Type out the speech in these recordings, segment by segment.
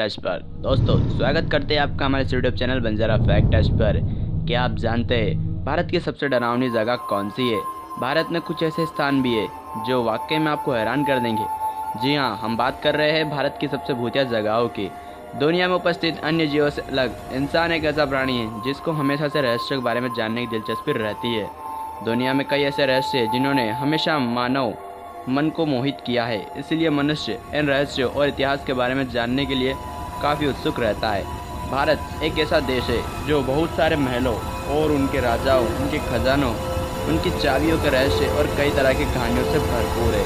Touch पर। दोस्तों स्वागत करते हैं आपका हमारे YouTube channel Banjara fact touch पर। क्या आप जानते हैं भारत की सबसे डरावनी जगह कौन सी है? भारत में कुछ ऐसे स्थान भी है जो वाकई में आपको हैरान कर देंगे। जी हाँ, हम बात कर रहे हैं भारत की सबसे भूतिया जगहों की। दुनिया में उपस्थित अन्य जीवों से अलग इंसान एक ऐसा प्राणी है जिसको हमेशा से रहस्य के बारे में जानने की दिलचस्पी रहती है। दुनिया में कई ऐसे रहस्य हैं जिन्होंने हमेशा मानव मन को मोहित किया है, इसलिए मनुष्य इन रहस्यों और इतिहास के बारे में जानने के लिए काफ़ी उत्सुक रहता है। भारत एक ऐसा देश है जो बहुत सारे महलों और उनके राजाओं, उनके खजानों, उनकी चाबियों के रहस्य और कई तरह की कहानियों से भरपूर है।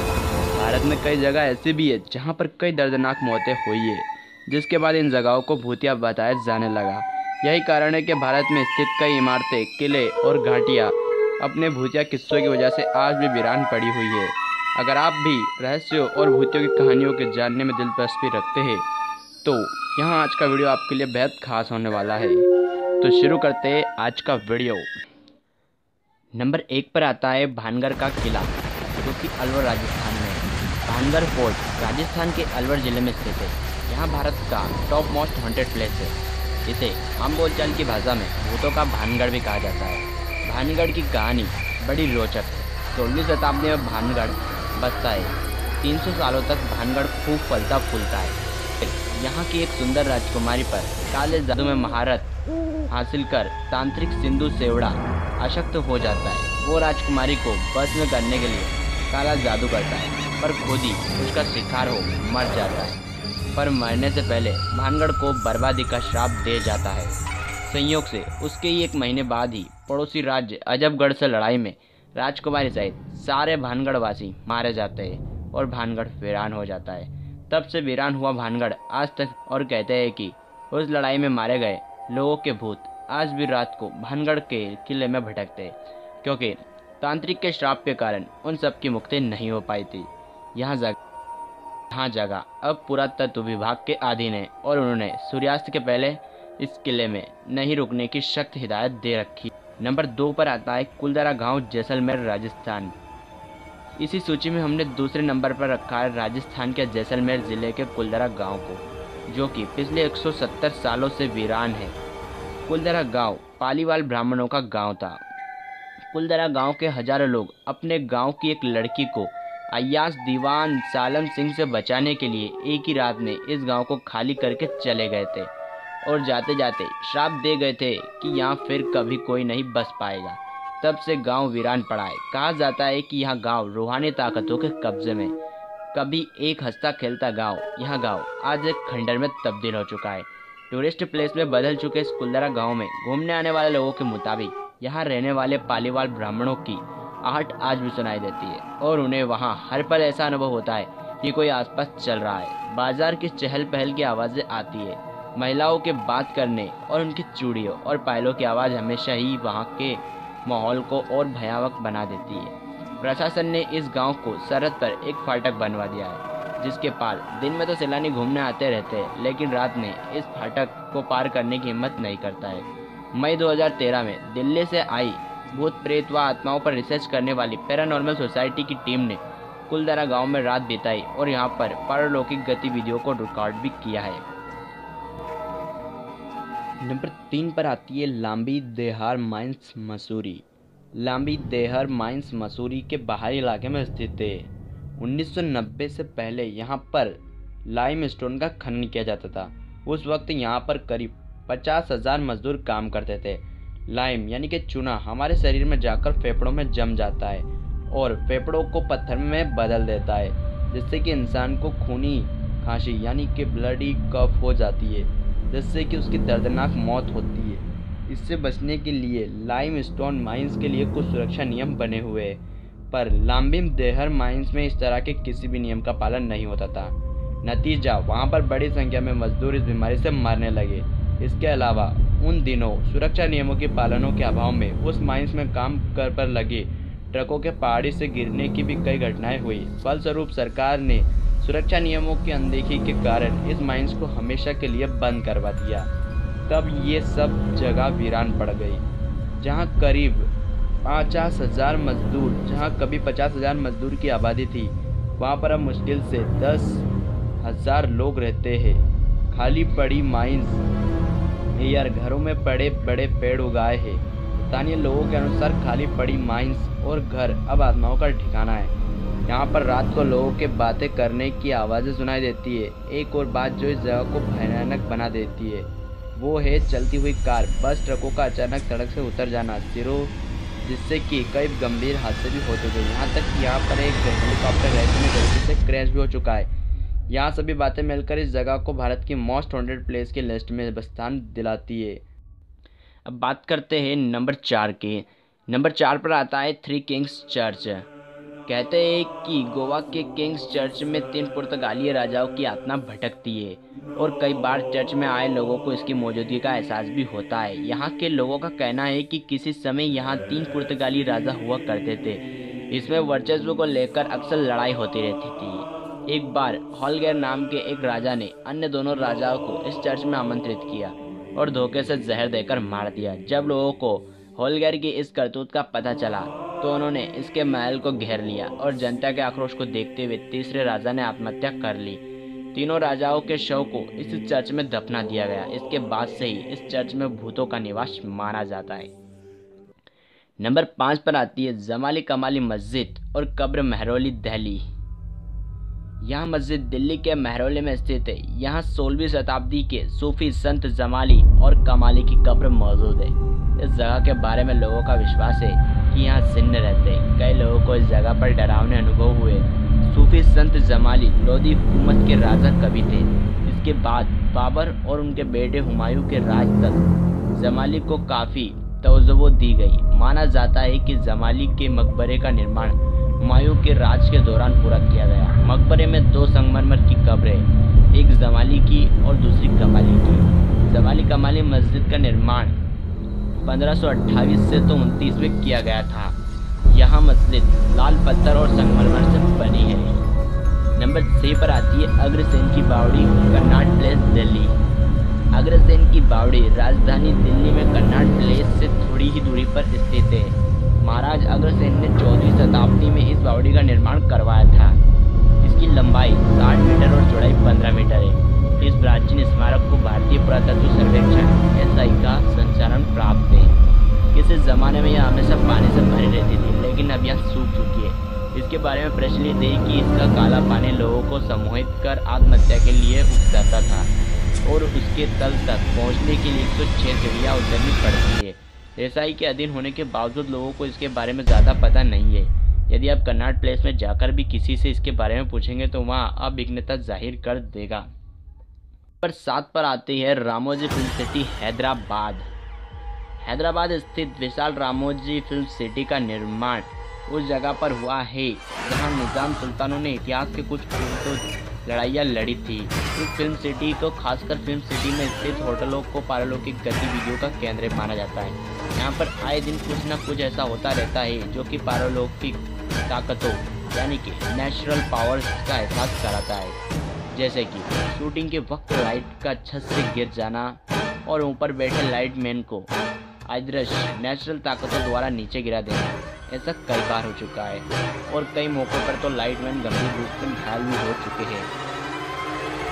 भारत में कई जगह ऐसी भी है जहाँ पर कई दर्दनाक मौतें हुई है, जिसके बाद इन जगहों को भूतिया बताया जाने लगा। यही कारण है कि भारत में स्थित कई इमारतें, किले और घाटियाँ अपने भूतिया किस्सों की वजह से आज भी वीरान पड़ी हुई है। अगर आप भी रहस्यों और भूतियों की कहानियों के जानने में दिलचस्पी रखते हैं तो यहाँ आज का वीडियो आपके लिए बेहद खास होने वाला है। तो शुरू करते हैं आज का वीडियो। नंबर 1 पर आता है भानगढ़ का किला, जो कि अलवर राजस्थान में है। भानगढ़ फोर्ट राजस्थान के अलवर जिले में स्थित है। यहाँ भारत का टॉप मोस्ट हॉन्टेड प्लेस है। इसे आम बोलचाल की भाषा में भूतों का भानगढ़ भी कहा जाता है। भानगढ़ की कहानी बड़ी रोचक है। 16वीं शताब्दी में भानगढ़ बसता है। 300 सालों तक भानगढ़ खूब फलता फूलता है। यहाँ की एक सुंदर राजकुमारी पर काले जादू में महारत हासिल कर तांत्रिक सिंधु सेवड़ा आसक्त हो जाता है। वो राजकुमारी को बस में करने के लिए काला जादू करता है, पर खुद ही उसका शिकार हो मर जाता है। पर मरने से पहले भानगढ़ को बर्बादी का श्राप दे जाता है। संयोग से उसके ही 1 महीने बाद ही पड़ोसी राज्य अजबगढ़ से लड़ाई में राजकुमारी सहित सारे भानगढ़ वासी मारे जाते हैं और भानगढ़ वीरान हो जाता है। तब से वीरान हुआ भानगढ़ आज तक, और कहते हैं कि उस लड़ाई में मारे गए लोगों के भूत आज भी रात को भानगढ़ के किले में भटकते हैं, क्योंकि तांत्रिक के श्राप के कारण उन सब की मुक्ति नहीं हो पाई थी। यहाँ जगह अब पुरातत्व विभाग के अधीन है और उन्होंने सूर्यास्त के पहले इस किले में नहीं रुकने की सख्त हिदायत दे रखी। नंबर 2 पर आता है कुलदरा गांव, जैसलमेर राजस्थान। इसी सूची में हमने दूसरे नंबर पर रखा है राजस्थान के जैसलमेर जिले के कुलदरा गांव को, जो कि पिछले 170 सालों से वीरान है। कुलदरा गांव पालीवाल ब्राह्मणों का गांव था। कुलदरा गांव के हजारों लोग अपने गांव की एक लड़की को अय्याज दीवान सालम सिंह से बचाने के लिए एक ही रात में इस गांव को खाली करके चले गए थे और जाते जाते श्राप दे गए थे कि यहाँ फिर कभी कोई नहीं बस पाएगा। तब से गांव वीरान पड़ा है। कहा जाता है कि यह गांव रूहानी ताकतों के कब्जे में। कभी एक हंसता खेलता गांव, यह गांव आज एक खंडर में तब्दील हो चुका है। टूरिस्ट प्लेस में बदल चुके इस कुलदरा गांव में घूमने आने वाले लोगों के मुताबिक यहाँ रहने वाले पालीवाल ब्राह्मणों की आहट आज भी सुनाई देती है और उन्हें वहाँ हर पल ऐसा अनुभव होता है कि कोई आसपास चल रहा है। बाजार की चहल पहल की आवाज़ें आती है। महिलाओं के बात करने और उनकी चूड़ियों और पायलों की आवाज़ हमेशा ही वहाँ के माहौल को और भयावह बना देती है। प्रशासन ने इस गांव को सरहद पर एक फाटक बनवा दिया है, जिसके पार दिन में तो सैलानी घूमने आते रहते हैं, लेकिन रात में इस फाटक को पार करने की हिम्मत नहीं करता है। मई 2013 में दिल्ली से आई भूत प्रेत व आत्माओं पर रिसर्च करने वाली पैरानॉर्मल सोसाइटी की टीम ने कुलदरा गाँव में रात बिताई और यहाँ पर पारलौकिक गतिविधियों को रिकॉर्ड भी किया है। नंबर 3 पर आती है लांबी देहार माइंस मसूरी। लांबी देहार माइंस मसूरी के बाहरी इलाके में स्थित है। 1990 से पहले यहाँ पर लाइम स्टोन का खनन किया जाता था। उस वक्त यहाँ पर करीब 50,000 मजदूर काम करते थे। लाइम यानी कि चूना हमारे शरीर में जाकर फेफड़ों में जम जाता है और फेफड़ों को पत्थर में बदल देता है, जिससे कि इंसान को खूनी खांसी यानी कि ब्लडी कफ हो जाती है, जिससे कि उसकी दर्दनाक मौत होती है। इससे बचने के लिए लाइम स्टोन माइंस के लिए कुछ सुरक्षा नियम बने हुए हैं, पर लांबी देहर माइंस में इस तरह के किसी भी नियम का पालन नहीं होता था। नतीजा, वहां पर बड़ी संख्या में मजदूर इस बीमारी से मरने लगे। इसके अलावा उन दिनों सुरक्षा नियमों के पालनों के अभाव में उस माइंस में काम कर पर लगे ट्रकों के पहाड़ी से गिरने की भी कई घटनाएं हुई। फलस्वरूप सरकार ने सुरक्षा नियमों की अनदेखी के कारण इस माइंस को हमेशा के लिए बंद करवा दिया। तब ये सब जगह वीरान पड़ गई। जहां करीब 50,000 मजदूर की आबादी थी, वहां पर अब मुश्किल से 10,000 लोग रहते हैं। खाली पड़ी माइंस यार घरों में बड़े बड़े पेड़ उगाए हैं। स्थानीय लोगों के अनुसार खाली पड़ी माइंस और घर अब आत्माओं का ठिकाना है। यहाँ पर रात को लोगों के बातें करने की आवाज़ें सुनाई देती है। एक और बात जो इस जगह को भयानक बना देती है वो है चलती हुई कार, बस, ट्रकों का अचानक सड़क से उतर जाना, सिरों जिससे कि कई गंभीर हादसे भी हो चुके हैं। यहाँ तक कि यहाँ पर एक हेलीकॉप्टर रहस्यमय तरीके से क्रैश भी हो चुका है। यहाँ सभी बातें मिलकर इस जगह को भारत की मोस्ट हॉन्टेड प्लेस की लिस्ट में स्थान दिलाती है। अब बात करते हैं नंबर 4 के। नंबर 4 पर आता है थ्री किंग्स चर्च। कहते हैं कि गोवा के किंग्स चर्च में 3 पुर्तगाली राजाओं की आत्मा भटकती है और कई बार चर्च में आए लोगों को इसकी मौजूदगी का एहसास भी होता है। यहाँ के लोगों का कहना है कि किसी समय यहाँ 3 पुर्तगाली राजा हुआ करते थे। इसमें वर्चस्व को लेकर अक्सर लड़ाई होती रहती थी। एक बार हॉलगेर नाम के एक राजा ने अन्य दोनों राजाओं को इस चर्च में आमंत्रित किया और धोखे से जहर देकर मार दिया। जब लोगों को हॉलगेर की इस करतूत का पता चला तो उन्होंने इसके महल को घेर लिया और जनता के आक्रोश को देखते हुए तीसरे राजा ने आत्महत्या कर ली। तीनों राजाओं के शव को इस चर्च में दफना दिया गया। इसके बाद से ही इस चर्च में भूतों का निवास माना जाता है। नंबर 5 पर आती है जमाली कमाली मस्जिद और कब्र महरौली दिल्ली। यह मस्जिद दिल्ली के महरौली में स्थित है। यहाँ 16वीं शताब्दी के सूफी संत जमाली और कमाली की कब्र मौजूद है। इस जगह के बारे में लोगों का विश्वास है कि यहाँ जिन्न रहते हैं। कई लोगों को इस जगह पर डरावने अनुभव हुए। सूफी संत जमाली लोदी हुकूमत के राजा कवि थे। इसके बाद बाबर और उनके बेटे हुमायूं के राज तक जमाली को काफ़ी तवज्जो दी गई। माना जाता है कि जमाली के मकबरे का निर्माण हुमायूं के राज के दौरान पूरा किया गया। मकबरे में 2 संगमरमर की कब्रें, एक जमाली की और दूसरी कमाली की। जमाली कमाली मस्जिद का निर्माण 1528 से तो 29 में किया गया था। यह मस्जिद लाल पत्थर और संगमरमर से बनी है। नंबर 6 पर आती है अग्रसेन की बावड़ी, कन्नाट प्लेस, दिल्ली। अग्रसेन की बावड़ी राजधानी दिल्ली में कन्नाट प्लेस से थोड़ी ही दूरी पर स्थित है। महाराज अग्रसेन ने 14वीं शताब्दी में इस बावड़ी का निर्माण करवाया था। इसकी लंबाई 60 मीटर और चौड़ाई 15 मीटर है। इस प्राचीन स्मारक को भारतीय पुरातत्व सर्वेक्षण (SI) का संचालन प्राप्त है। किसी जमाने में यह हमेशा पानी से भरी रहती थी, लेकिन अब यह सूख चुकी है। इसके बारे में प्रचलित है कि इसका काला पानी लोगों को सम्मोहित कर आत्महत्या के लिए उकसाता था और उसके तल तक पहुंचने के लिए 106 सीढ़ियां उतरनी पड़ती है। SI के अधीन होने के बावजूद लोगों को इसके बारे में ज़्यादा पता नहीं है। यदि आप कन्नाट प्लेस में जाकर भी किसी से इसके बारे में पूछेंगे तो वहाँ अभिज्ञता जाहिर कर देगा। नंबर 7 पर आती है रामोजी फिल्म सिटी, हैदराबाद। हैदराबाद स्थित विशाल रामोजी फिल्म सिटी का निर्माण उस जगह पर हुआ है जहां निजाम सुल्तानों ने इतिहास के कुछ लड़ाइयाँ लड़ी थी। इस फिल्म सिटी को खासकर फिल्म सिटी में स्थित होटलों को पारलौकिक गतिविधियों का केंद्र माना जाता है। यहाँ पर आए दिन कुछ न कुछ ऐसा होता रहता है जो कि पारलौकिक ताकतों यानी कि नेचुरल पावर्स का एहसास कराता है। जैसे कि शूटिंग के वक्त लाइट का छत से गिर जाना और ऊपर बैठे लाइटमैन को अदृश्य नेचुरल ताकतों द्वारा नीचे गिरा देना। ऐसा कई बार हो चुका है और कई मौक़ों पर तो लाइटमैन गंभीर रूप से घायल भी हो चुके हैं।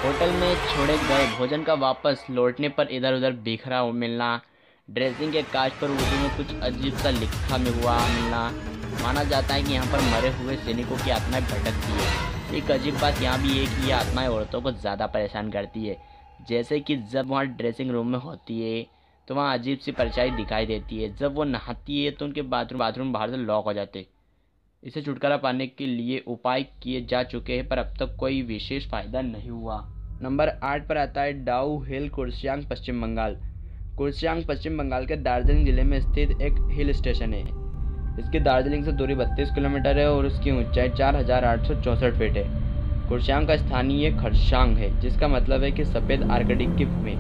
होटल में छोड़े गए भोजन का वापस लौटने पर इधर उधर बिखरा मिलना, ड्रेसिंग के कांच पर उर्दू में कुछ अजीब सा लिखा हुआ मिलना। माना जाता है कि यहाँ पर मरे हुए सैनिकों की आत्माएं भटकती है। एक अजीब बात यहाँ भी है कि ये आत्माएं औरतों को ज़्यादा परेशान करती है। जैसे कि जब वहाँ ड्रेसिंग रूम में होती है तो वहाँ अजीब सी परछाई दिखाई देती है। जब वो नहाती है तो उनके बाथरूम बाहर से लॉक हो जाते। इसे छुटकारा पाने के लिए उपाय किए जा चुके हैं पर अब तक कोई विशेष फ़ायदा नहीं हुआ। नंबर 8 पर आता है डाउ हिल, कुर्सियांग, पश्चिम बंगाल। कुर्सियांग पश्चिम बंगाल के दार्जिलिंग जिले में स्थित एक हिल स्टेशन है। इसकी दार्जिलिंग से दूरी 32 किलोमीटर है और उसकी ऊंचाई 4864 फीट है। कुर्सियांग का स्थानीय खरसांग है, जिसका मतलब है कि सफ़ेद आर्कटिक की भूमि।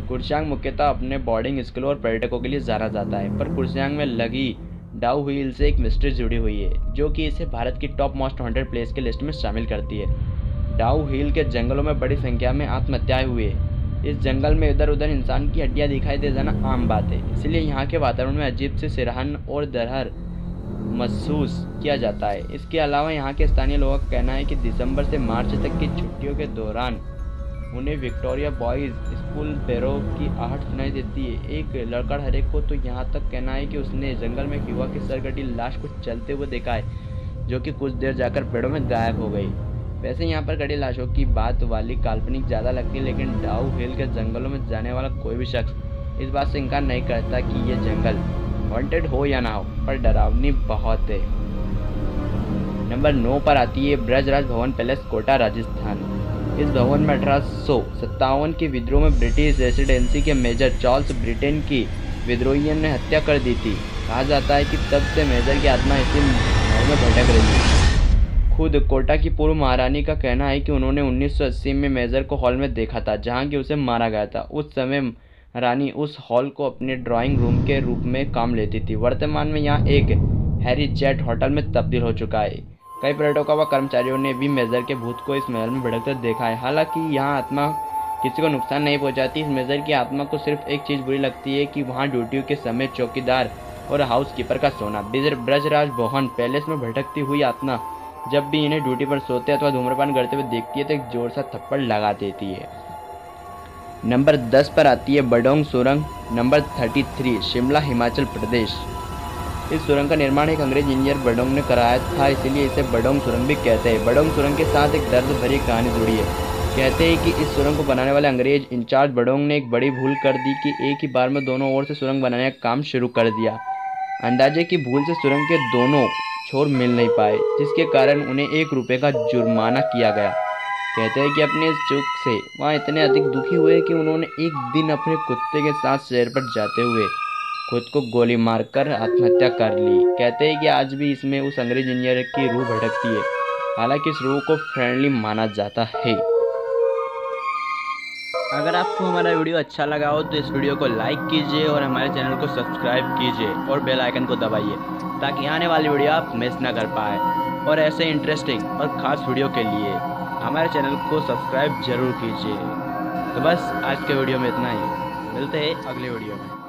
कुर्सियांग मुख्यतः अपने बोर्डिंग स्कूल और पर्यटकों के लिए जाना जाता है, पर कुर्सियांग में लगी डाउ हिल से एक मिस्ट्री जुड़ी हुई है जो कि इसे भारत की टॉप मोस्ट हॉन्टेड प्लेस की लिस्ट में शामिल करती है। डाउ हिल के जंगलों में बड़ी संख्या में आत्महत्याएं हुई है। इस जंगल में इधर उधर इंसान की हड्डियां दिखाई दे जाना आम बात है, इसलिए यहाँ के वातावरण में अजीब से सिरहन और दरहर महसूस किया जाता है। इसके अलावा यहाँ के स्थानीय लोगों का कहना है कि दिसंबर से मार्च तक की छुट्टियों के दौरान उन्हें विक्टोरिया बॉयज़ स्कूल बैरो की आहट सुनाई देती है। एक लड़का हरे को तो यहाँ तक कहना है कि उसने जंगल में एक युवक की सरकटी लाश को चलते हुए देखा है, जो कि कुछ देर जाकर पेड़ों में गायब हो गई। वैसे यहाँ पर कड़ी लाशों की बात वाली काल्पनिक ज़्यादा लगती है, लेकिन डाउ हिल के जंगलों में जाने वाला कोई भी शख्स इस बात से इनकार नहीं करता कि ये जंगल हॉन्टेड हो या ना हो, पर डरावनी बहुत है। नंबर 9 पर आती है ब्रजराज भवन पैलेस, कोटा, राजस्थान। इस भवन में 1857 के विद्रोह में ब्रिटिश रेसिडेंसी के मेजर चार्ल्स ब्रिटेन की विद्रोहियों ने हत्या कर दी थी। कहा जाता है कि तब से मेजर की आत्मा इसी महल में भटक रही है। खुद कोटा की पूर्व महारानी का कहना है कि उन्होंने 1980 में मेजर को हॉल में देखा था, जहां कि उसे मारा गया था। उस समय रानी उस हॉल को अपने ड्राइंग रूम के रूप में काम लेती थी। वर्तमान में यहाँ एक हैरी जेट होटल में तब्दील हो चुका है। कई पर्यटकों व कर्मचारियों ने भी मेजर के भूत को इस महल में भटकते देखा है। हालांकि यहाँ आत्मा किसी को नुकसान नहीं पहुंचाती। इस मेजर की आत्मा को सिर्फ एक चीज़ बुरी लगती है कि वहाँ ड्यूटियों के समय चौकीदार और हाउसकीपर का सोना। ब्रजराज भवन पैलेस में भटकती हुई आत्मा जब भी इन्हें ड्यूटी पर सोते अथवा धूम्रपान करते हुए देखती है तो एक जोर सा थप्पड़ लगा देती है। नंबर 10 पर आती है बडोंग सुरंग। नंबर 33 शिमला, हिमाचल प्रदेश। इस सुरंग का निर्माण एक अंग्रेज इंजीनियर बडोंग ने कराया था, इसलिए इसे बडोंग सुरंग भी कहते हैं। बडोंग सुरंग के साथ एक दर्द भरी कहानी जुड़ी है। कहते हैं कि इस सुरंग को बनाने वाले अंग्रेज इंचार्ज बडोंग ने एक बड़ी भूल कर दी कि एक ही बार में दोनों ओर से सुरंग बनाने का काम शुरू कर दिया। अंदाजे की भूल से सुरंग के दोनों छोर मिल नहीं पाए, जिसके कारण उन्हें ₹1 का जुर्माना किया गया। कहते हैं कि अपने इस चूक से वहाँ इतने अधिक दुखी हुए कि उन्होंने एक दिन अपने कुत्ते के साथ शहर पर जाते हुए खुद को गोली मारकर आत्महत्या कर ली। कहते हैं कि आज भी इसमें उस अंग्रेज इंजीनियर की रूह भटकती है, हालांकि इस रूह को फ्रेंडली माना जाता है। अगर आपको हमारा वीडियो अच्छा लगा हो तो इस वीडियो को लाइक कीजिए और हमारे चैनल को सब्सक्राइब कीजिए और बेल आइकन को दबाइए, ताकि आने वाली वीडियो आप मिस ना कर पाए। और ऐसे इंटरेस्टिंग और ख़ास वीडियो के लिए हमारे चैनल को सब्सक्राइब जरूर कीजिए। तो बस आज के वीडियो में इतना ही, मिलते हैं अगले वीडियो में।